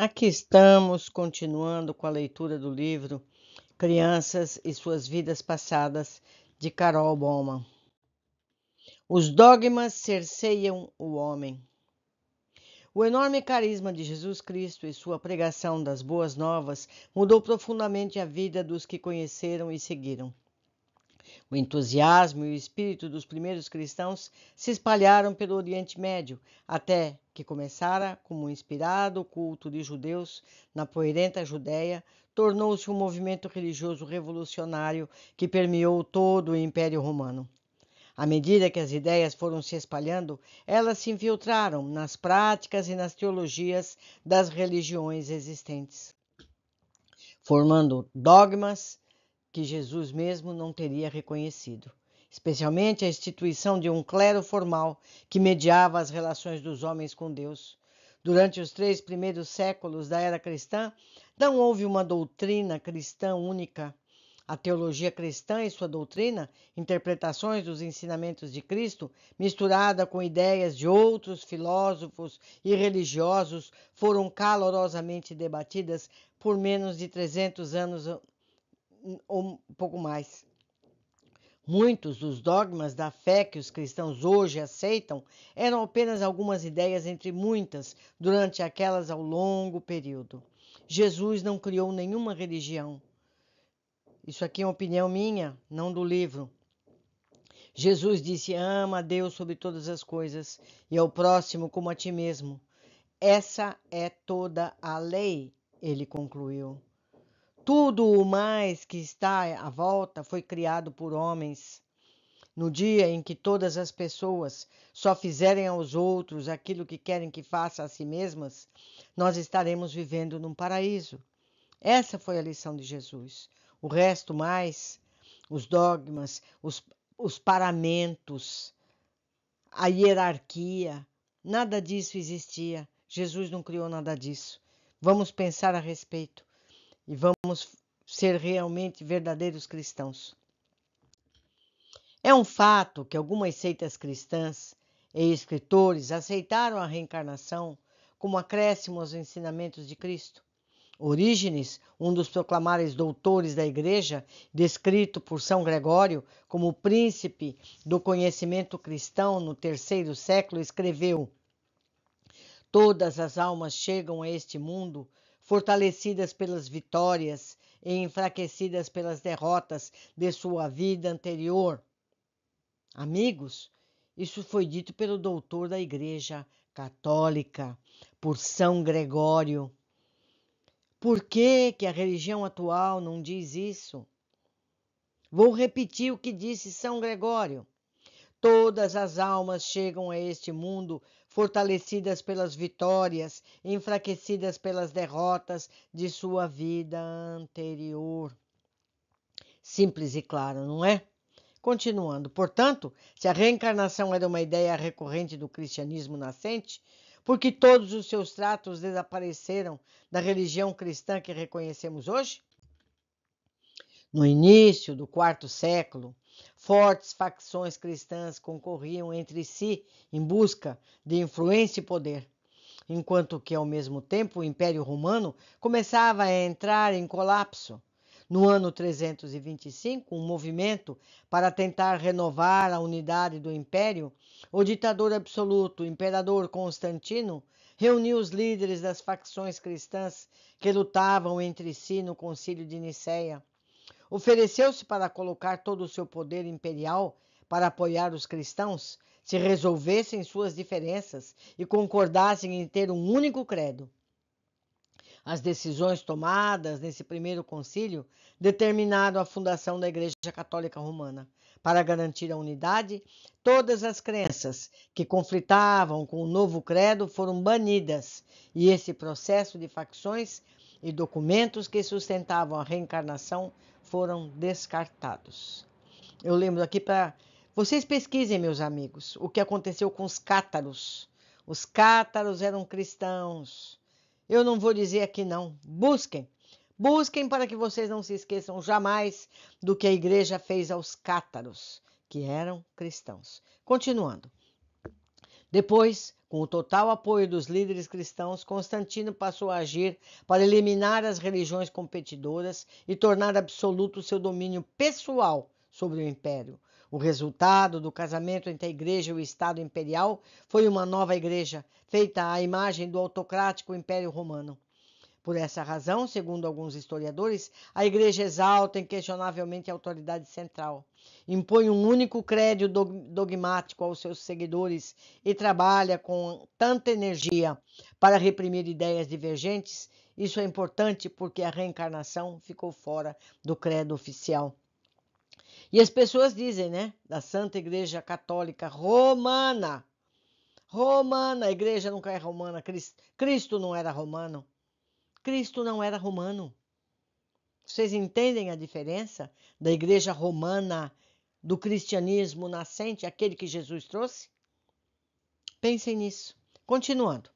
Aqui estamos, continuando com a leitura do livro Crianças e Suas Vidas Passadas, de Carol Bowman. Os dogmas cerceiam o homem. O enorme carisma de Jesus Cristo e sua pregação das boas novas mudou profundamente a vida dos que conheceram e seguiram. O entusiasmo e o espírito dos primeiros cristãos se espalharam pelo Oriente Médio, até que começara como um inspirado culto de judeus na poeirenta Judéia, tornou-se um movimento religioso revolucionário que permeou todo o Império Romano. À medida que as ideias foram se espalhando, elas se infiltraram nas práticas e nas teologias das religiões existentes, formando dogmas que Jesus mesmo não teria reconhecido, especialmente a instituição de um clero formal que mediava as relações dos homens com Deus. Durante os 3 primeiros séculos da era cristã, não houve uma doutrina cristã única. A teologia cristã e sua doutrina, interpretações dos ensinamentos de Cristo, misturada com ideias de outros filósofos e religiosos, foram calorosamente debatidas por menos de 300 anos ou um pouco mais. Muitos dos dogmas da fé que os cristãos hoje aceitam eram apenas algumas ideias entre muitas durante aquelas ao longo período. Jesus não criou nenhuma religião. Isso aqui é uma opinião minha, não do livro. Jesus disse: ama a Deus sobre todas as coisas e ao próximo como a ti mesmo. Essa é toda a lei, ele concluiu. Tudo o mais que está à volta foi criado por homens. No dia em que todas as pessoas só fizerem aos outros aquilo que querem que faça a si mesmas, nós estaremos vivendo num paraíso. Essa foi a lição de Jesus. O resto mais, os dogmas, os paramentos, a hierarquia, nada disso existia. Jesus não criou nada disso. Vamos pensar a respeito e vamos ser realmente verdadeiros cristãos. É um fato que algumas seitas cristãs e escritores aceitaram a reencarnação como acréscimo aos ensinamentos de Cristo. Orígenes, um dos proclamares doutores da Igreja, descrito por São Gregório como o príncipe do conhecimento cristão no 3º século, escreveu: todas as almas chegam a este mundo fortalecidas pelas vitórias e enfraquecidas pelas derrotas de sua vida anterior. Amigos, isso foi dito pelo doutor da Igreja Católica, por São Gregório. Por que a religião atual não diz isso? Vou repetir o que disse São Gregório. Todas as almas chegam a este mundo fortalecidas pelas vitórias, enfraquecidas pelas derrotas de sua vida anterior. Simples e claro, não é? Continuando, portanto, se a reencarnação era uma ideia recorrente do cristianismo nascente, porque todos os seus tratos desapareceram da religião cristã que reconhecemos hoje? No início do 4º século, fortes facções cristãs concorriam entre si em busca de influência e poder, enquanto que, ao mesmo tempo, o Império Romano começava a entrar em colapso. No ano 325, um movimento para tentar renovar a unidade do Império, o ditador absoluto, o imperador Constantino, reuniu os líderes das facções cristãs que lutavam entre si no Concílio de Nicéia. Ofereceu-se para colocar todo o seu poder imperial para apoiar os cristãos, se resolvessem suas diferenças e concordassem em ter um único credo. As decisões tomadas nesse primeiro concílio determinaram a fundação da Igreja Católica Romana. Para garantir a unidade, todas as crenças que conflitavam com o novo credo foram banidas, e esse processo de facções e documentos que sustentavam a reencarnação foram descartados. Eu lembro aqui para vocês pesquisem, meus amigos, o que aconteceu com os cátaros. Os cátaros eram cristãos. Eu não vou dizer aqui não. Busquem. Busquem para que vocês não se esqueçam jamais do que a igreja fez aos cátaros, que eram cristãos. Continuando. Depois, com o total apoio dos líderes cristãos, Constantino passou a agir para eliminar as religiões competidoras e tornar absoluto seu domínio pessoal sobre o império. O resultado do casamento entre a Igreja e o Estado imperial foi uma nova igreja, feita à imagem do autocrático Império Romano. Por essa razão, segundo alguns historiadores, a Igreja exalta inquestionavelmente a autoridade central, impõe um único credo dogmático aos seus seguidores e trabalha com tanta energia para reprimir ideias divergentes. Isso é importante porque a reencarnação ficou fora do credo oficial. E as pessoas dizem, né, da Santa Igreja Católica Romana. Romana, a igreja nunca é romana, Cristo não era romano. Cristo não era romano. Vocês entendem a diferença da igreja romana, do cristianismo nascente, aquele que Jesus trouxe? Pensem nisso. Continuando.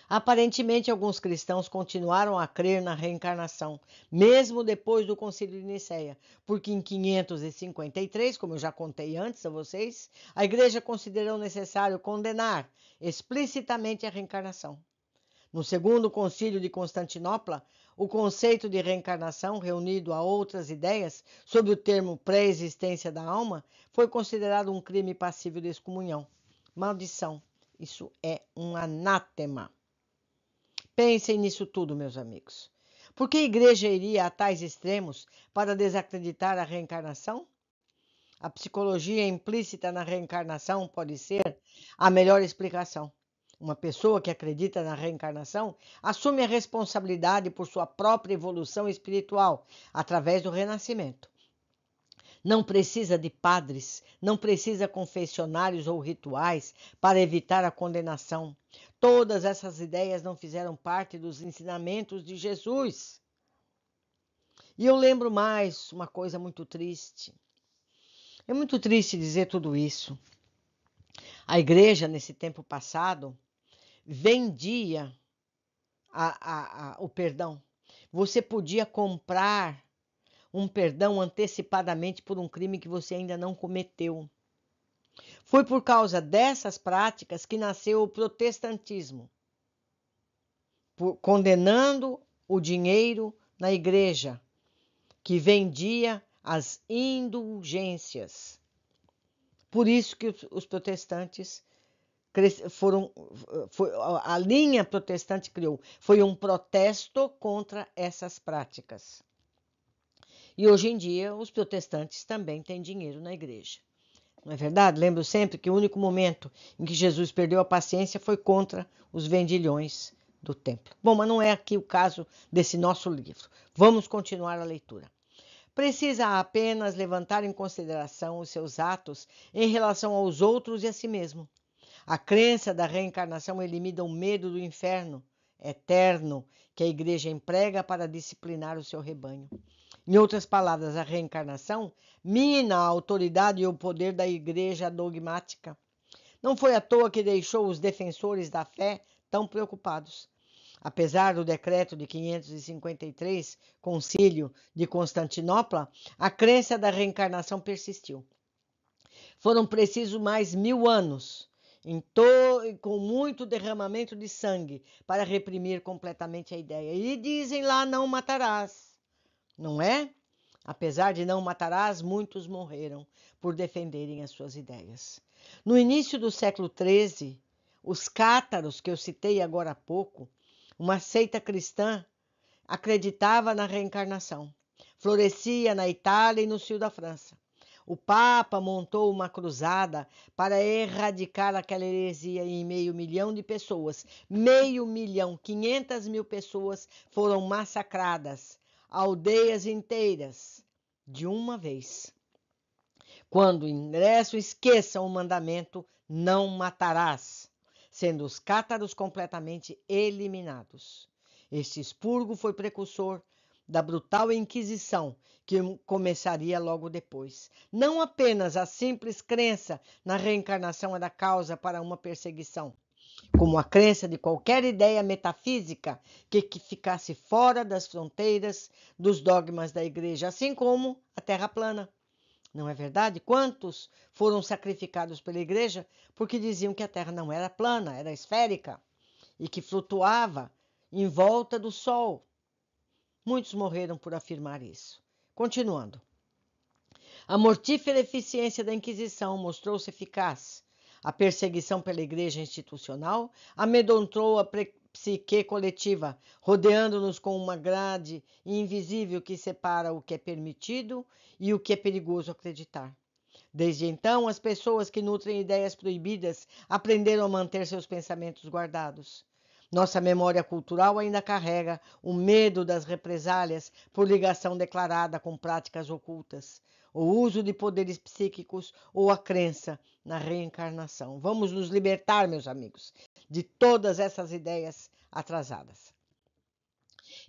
Aparentemente, alguns cristãos continuaram a crer na reencarnação, mesmo depois do Concílio de Nicéia, porque em 553, como eu já contei antes a vocês, a igreja considerou necessário condenar explicitamente a reencarnação. No segundo concílio de Constantinopla, o conceito de reencarnação, reunido a outras ideias sobre o termo pré-existência da alma, foi considerado um crime passível de excomunhão. Maldição. Isso é um anátema. Pensem nisso tudo, meus amigos. Por que a igreja iria a tais extremos para desacreditar a reencarnação? A psicologia implícita na reencarnação pode ser a melhor explicação. Uma pessoa que acredita na reencarnação assume a responsabilidade por sua própria evolução espiritual através do renascimento. Não precisa de padres, não precisa confessionários ou rituais para evitar a condenação. Todas essas ideias não fizeram parte dos ensinamentos de Jesus. E eu lembro mais uma coisa muito triste. É muito triste dizer tudo isso. A igreja, nesse tempo passado, vendia o perdão. Você podia comprar um perdão antecipadamente por um crime que você ainda não cometeu. Foi por causa dessas práticas que nasceu o protestantismo, condenando o dinheiro na igreja, que vendia as indulgências. Por isso que os protestantes a linha protestante criou. Foi um protesto contra essas práticas. E hoje em dia, os protestantes também têm dinheiro na igreja. Não é verdade? Lembro sempre que o único momento em que Jesus perdeu a paciência foi contra os vendilhões do templo. Bom, mas não é aqui o caso desse nosso livro. Vamos continuar a leitura. Precisa apenas levantar em consideração os seus atos em relação aos outros e a si mesmo. A crença da reencarnação elimina o medo do inferno eterno que a igreja emprega para disciplinar o seu rebanho. Em outras palavras, a reencarnação mina a autoridade e o poder da igreja dogmática. Não foi à toa que deixou os defensores da fé tão preocupados. Apesar do decreto de 553, Concílio de Constantinopla, a crença da reencarnação persistiu. Foram precisos mais 1000 anos, com muito derramamento de sangue, para reprimir completamente a ideia. E dizem lá, não matarás. Não é? Apesar de não matarás, muitos morreram por defenderem as suas ideias. No início do século XIII, os cátaros, que eu citei agora há pouco, uma seita cristã, acreditava na reencarnação. Florescia na Itália e no sul da França. O Papa montou uma cruzada para erradicar aquela heresia e meio milhão de pessoas, 500 mil pessoas foram massacradas, aldeias inteiras, de uma vez. Quando o ingresso, esqueçam o mandamento, não matarás, sendo os cátaros completamente eliminados. Este expurgo foi precursor da brutal Inquisição, que começaria logo depois. Não apenas a simples crença na reencarnação era causa para uma perseguição, como a crença de qualquer ideia metafísica que ficasse fora das fronteiras dos dogmas da igreja, assim como a Terra plana. Não é verdade? Quantos foram sacrificados pela igreja porque diziam que a Terra não era plana, era esférica e que flutuava em volta do Sol. Muitos morreram por afirmar isso. Continuando. A mortífera eficiência da Inquisição mostrou-se eficaz. A perseguição pela igreja institucional amedrontou a psique coletiva, rodeando-nos com uma grade invisível que separa o que é permitido e o que é perigoso acreditar. Desde então, as pessoas que nutrem ideias proibidas aprenderam a manter seus pensamentos guardados. Nossa memória cultural ainda carrega o medo das represálias por ligação declarada com práticas ocultas, o uso de poderes psíquicos ou a crença na reencarnação. Vamos nos libertar, meus amigos, de todas essas ideias atrasadas.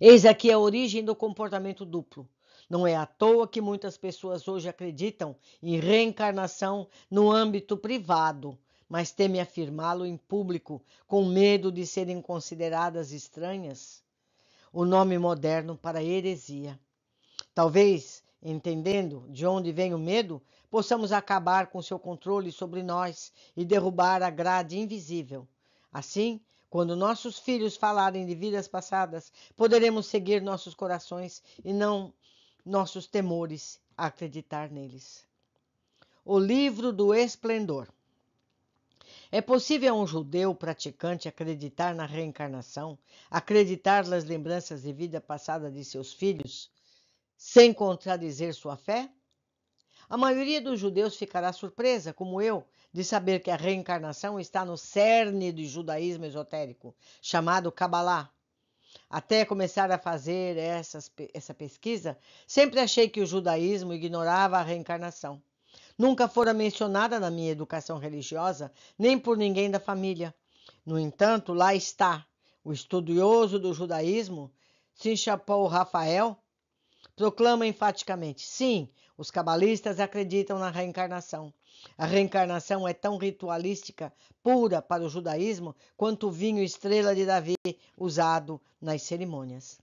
Eis aqui a origem do comportamento duplo. Não é à toa que muitas pessoas hoje acreditam em reencarnação no âmbito privado, mas temem afirmá-lo em público, com medo de serem consideradas estranhas. O nome moderno para heresia. Talvez, entendendo de onde vem o medo, possamos acabar com seu controle sobre nós e derrubar a grade invisível. Assim, quando nossos filhos falarem de vidas passadas, poderemos seguir nossos corações e não nossos temores a acreditar neles. O livro do esplendor. É possível a um judeu praticante acreditar na reencarnação, acreditar nas lembranças de vida passada de seus filhos, sem contradizer sua fé? A maioria dos judeus ficará surpresa, como eu, de saber que a reencarnação está no cerne do judaísmo esotérico, chamado Kabbalah. Até começar a fazer essa pesquisa, sempre achei que o judaísmo ignorava a reencarnação. Nunca fora mencionada na minha educação religiosa, nem por ninguém da família. No entanto, lá está, o estudioso do judaísmo, Sinchapol Rafael, proclama enfaticamente: sim, os cabalistas acreditam na reencarnação. A reencarnação é tão ritualística, pura para o judaísmo, quanto o vinho estrela de Davi usado nas cerimônias.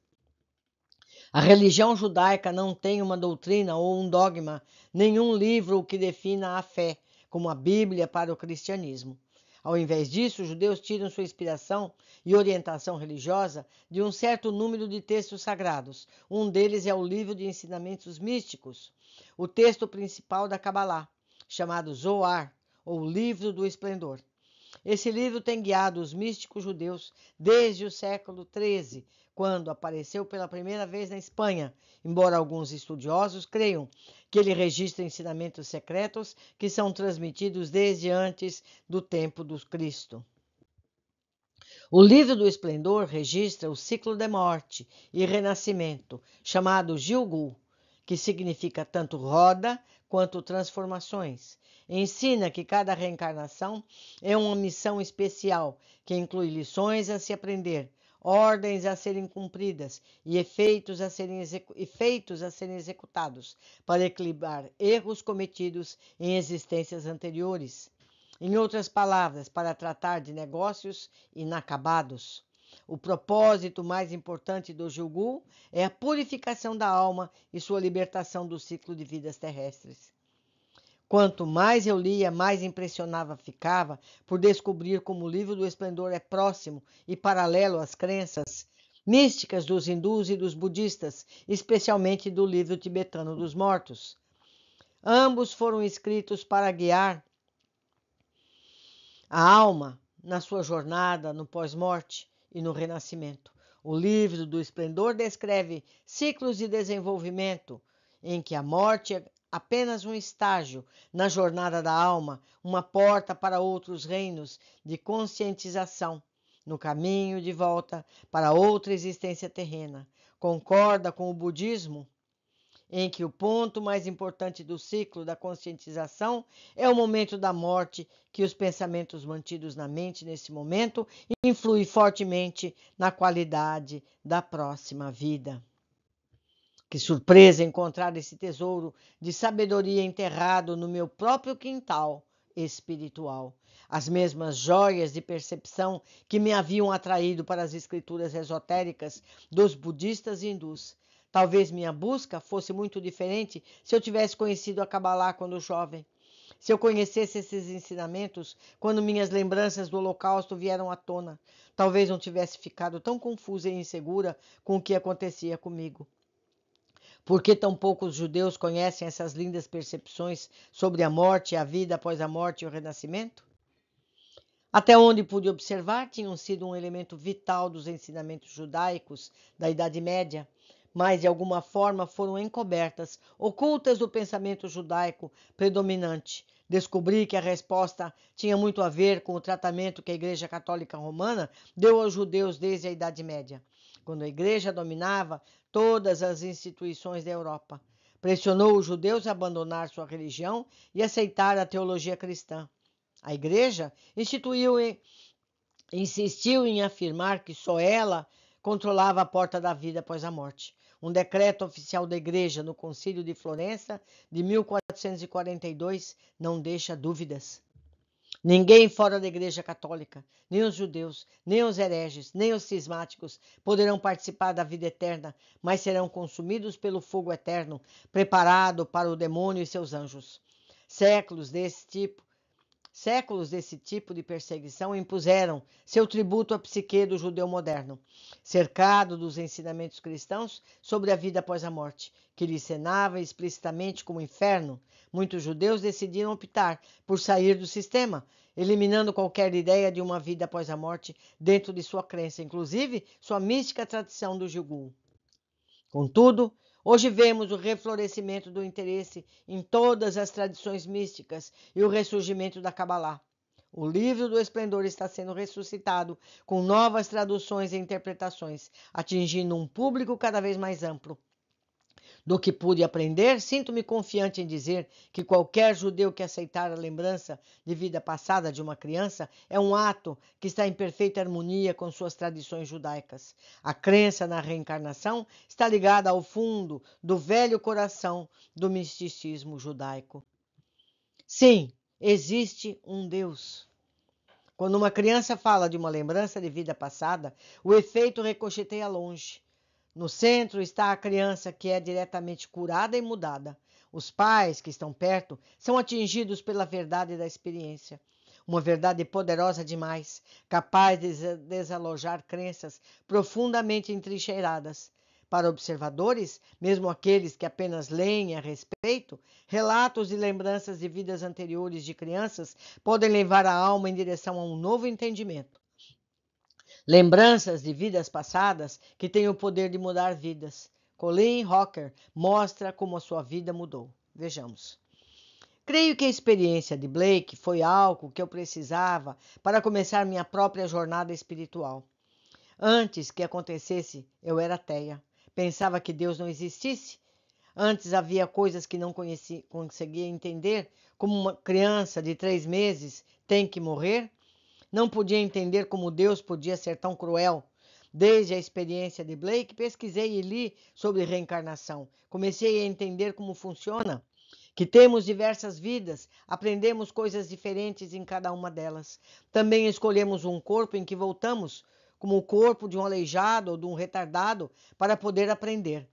A religião judaica não tem uma doutrina ou um dogma, nenhum livro que defina a fé, como a Bíblia para o cristianismo. Ao invés disso, os judeus tiram sua inspiração e orientação religiosa de um certo número de textos sagrados. Um deles é o livro de ensinamentos místicos, o texto principal da Kabbalah, chamado Zohar, ou Livro do Esplendor. Esse livro tem guiado os místicos judeus desde o século XIII, quando apareceu pela primeira vez na Espanha, embora alguns estudiosos creiam que ele registra ensinamentos secretos que são transmitidos desde antes do tempo do Cristo. O Livro do Esplendor registra o ciclo de morte e renascimento, chamado Gilgul, que significa tanto roda quanto transformações. Ensina que cada reencarnação é uma missão especial, que inclui lições a se aprender, ordens a serem cumpridas e efeitos a serem executados, para equilibrar erros cometidos em existências anteriores. Em outras palavras, para tratar de negócios inacabados. O propósito mais importante do Gilgul é a purificação da alma e sua libertação do ciclo de vidas terrestres. Quanto mais eu lia, mais impressionada ficava por descobrir como o Livro do Esplendor é próximo e paralelo às crenças místicas dos hindus e dos budistas, especialmente do livro tibetano dos mortos. Ambos foram escritos para guiar a alma na sua jornada no pós-morte e no renascimento. O Livro do Esplendor descreve ciclos de desenvolvimento em que a morte é apenas um estágio na jornada da alma, uma porta para outros reinos de conscientização, no caminho de volta para outra existência terrena. Concorda com o budismo, em que o ponto mais importante do ciclo da conscientização é o momento da morte, que os pensamentos mantidos na mente nesse momento influem fortemente na qualidade da próxima vida. Que surpresa encontrar esse tesouro de sabedoria enterrado no meu próprio quintal espiritual. As mesmas joias de percepção que me haviam atraído para as escrituras esotéricas dos budistas e hindus. Talvez minha busca fosse muito diferente se eu tivesse conhecido a Kabbalah quando jovem. Se eu conhecesse esses ensinamentos quando minhas lembranças do Holocausto vieram à tona, talvez não tivesse ficado tão confusa e insegura com o que acontecia comigo. Por que tão poucos judeus conhecem essas lindas percepções sobre a morte, a vida após a morte e o renascimento? Até onde pude observar, tinham sido um elemento vital dos ensinamentos judaicos da Idade Média, mas de alguma forma foram encobertas, ocultas do pensamento judaico predominante. Descobri que a resposta tinha muito a ver com o tratamento que a Igreja Católica Romana deu aos judeus desde a Idade Média, quando a Igreja dominava todas as instituições da Europa. Pressionou os judeus a abandonar sua religião e aceitar a teologia cristã. A Igreja insistiu em afirmar que só ela controlava a porta da vida após a morte. Um decreto oficial da Igreja no Concílio de Florença de 1442 não deixa dúvidas. Ninguém fora da Igreja Católica, nem os judeus, nem os hereges, nem os cismáticos poderão participar da vida eterna, mas serão consumidos pelo fogo eterno, preparado para o demônio e seus anjos. Séculos desse tipo de perseguição impuseram seu tributo à psique do judeu moderno, cercado dos ensinamentos cristãos sobre a vida após a morte, que lhe cenava explicitamente como inferno. Muitos judeus decidiram optar por sair do sistema, eliminando qualquer ideia de uma vida após a morte dentro de sua crença, inclusive sua mística tradição do Gilgul. Contudo, hoje vemos o reflorescimento do interesse em todas as tradições místicas e o ressurgimento da Kabbalah. O livro do Esplendor está sendo ressuscitado com novas traduções e interpretações, atingindo um público cada vez mais amplo. Do que pude aprender, sinto-me confiante em dizer que qualquer judeu que aceitar a lembrança de vida passada de uma criança é um ato que está em perfeita harmonia com suas tradições judaicas. A crença na reencarnação está ligada ao fundo do velho coração do misticismo judaico. Sim, existe um Deus. Quando uma criança fala de uma lembrança de vida passada, o efeito ricocheteia longe. No centro está a criança que é diretamente curada e mudada. Os pais que estão perto são atingidos pela verdade da experiência. Uma verdade poderosa demais, capaz de desalojar crenças profundamente entrincheiradas. Para observadores, mesmo aqueles que apenas leem a respeito, relatos e lembranças de vidas anteriores de crianças podem levar a alma em direção a um novo entendimento. Lembranças de vidas passadas que têm o poder de mudar vidas. Colleen Hooker mostra como a sua vida mudou. Vejamos. Creio que a experiência de Blake foi algo que eu precisava para começar minha própria jornada espiritual. Antes que acontecesse, eu era ateia. Pensava que Deus não existisse. Antes havia coisas que não conseguia entender, como uma criança de 3 meses tem que morrer. Não podia entender como Deus podia ser tão cruel. Desde a experiência de Blake, pesquisei e li sobre reencarnação. Comecei a entender como funciona, que temos diversas vidas, aprendemos coisas diferentes em cada uma delas. Também escolhemos um corpo em que voltamos, como o corpo de um aleijado ou de um retardado, para poder aprender.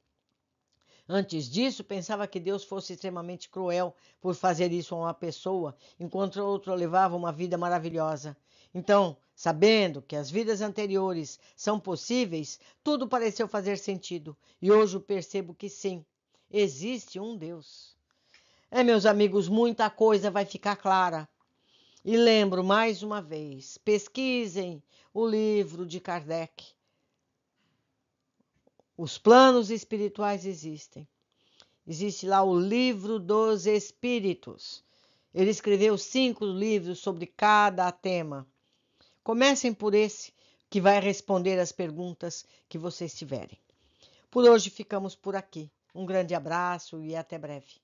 Antes disso, pensava que Deus fosse extremamente cruel por fazer isso a uma pessoa, enquanto outro levava uma vida maravilhosa. Então, sabendo que as vidas anteriores são possíveis, tudo pareceu fazer sentido. E hoje eu percebo que sim, existe um Deus. Meus amigos, muita coisa vai ficar clara. E lembro mais uma vez, pesquisem o livro de Kardec. Os planos espirituais existem. Existe lá o Livro dos Espíritos. Ele escreveu 5 livros sobre cada tema. Comecem por esse, que vai responder as perguntas que vocês tiverem. Por hoje ficamos por aqui. Um grande abraço e até breve.